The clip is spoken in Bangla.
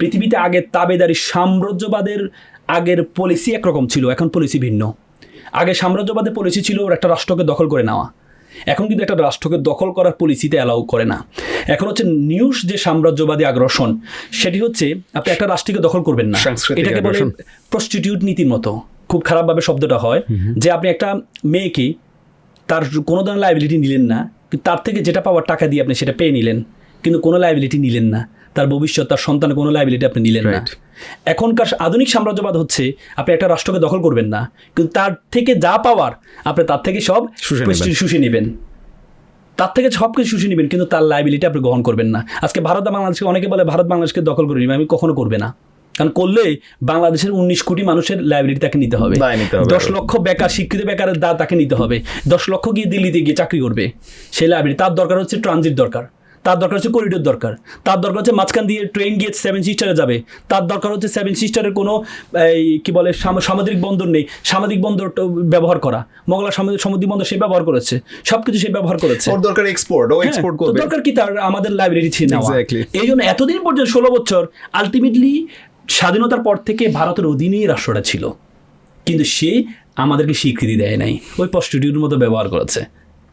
পৃথিবীতে আগে তাবেদারি সাম্রাজ্যবাদের আগের পলিসি একরকম ছিল, এখন পলিসি ভিন্ন। আগে সাম্রাজ্যবাদের পলিসি ছিল একটা রাষ্ট্রকে দখল করে নেওয়া, এখন কিন্তু একটা রাষ্ট্রকে দখল করার পলিসিতে অ্যালাউ করে না। এখন হচ্ছে নিউজ যে সাম্রাজ্যবাদী আগ্রাসন, সেটি হচ্ছে আপনি একটা রাষ্ট্রকে দখল করবেন না, এটাকে বলে প্রস্টিটিউট নীতির মতো, খুব খারাপভাবে শব্দটা হয়, যে আপনি একটা মেয়েকে তার কোনো ধরনের লাইবিলিটি নিলেন না, কিন্তু তার থেকে যেটা পাওয়ার টাকা দিয়ে আপনি সেটা পেয়ে নিলেন, কিন্তু কোনো লাইবিলিটি নিলেন না, তার ভবিষ্যৎ, তার সন্তানের কোনো লাইবিলিটি আপনি নিলেন না। এখনকার আধুনিক সাম্রাজ্যবাদ হচ্ছে আপনি একটা রাষ্ট্রকে দখল করবেন না, কিন্তু তার থেকে যা পাওয়ার আপনি তার থেকে সব শুষে নেবেন, তার থেকে সব কিছু শুষে নেবেন, কিন্তু তার লাইবিলিটি আপনি গ্রহণ করবেন না। আজকে ভারত আর বাংলাদেশকে অনেকে বলে ভারত বাংলাদেশকে দখল করে নিবে, আমি কখনো করবে না, কারণ করলে বাংলাদেশের 19 কোটি মানুষের লাইবিলিটি তাকে নিতে হবে, 10 লক্ষ বেকার, শিক্ষিত বেকারের দা তাকে নিতে হবে, 10 লক্ষ গিয়ে দিল্লিতে গিয়ে চাকরি করবে, সেই লাইবিলিটি তার দরকার হচ্ছে ট্রানজিট দরকার, তার দরকার হচ্ছে করিডোর দরকার, তার দরকার হচ্ছে মাঝখান দিয়ে ট্রেন গিয়ে 7 সিস্টারে যাবে, তার দরকার হচ্ছে 7 সিস্টারের কোনো কি বলে সামুদ্রিক বন্দর নেই, সামুদ্রিক বন্দর ব্যবহার করা, মোগলা সামুদ্রিক বন্দর সে ব্যবহার করেছে, সবকিছু সে ব্যবহার করেছে, ওর দরকার এক্সপোর্ট, ও এক্সপোর্ট করবে, দরকার কি তার আমাদের লাইব্রেরি ছিল না। এই জন্য এতদিন পর্যন্ত 16 বছর আলটিমেটলি স্বাধীনতার পর থেকে ভারতের অধীনেই রাষ্ট্রটা ছিল, কিন্তু সে আমাদেরকে স্বীকৃতি দেয় নাই, ওই প্রস্টিটিউটের মতো ব্যবহার করেছে।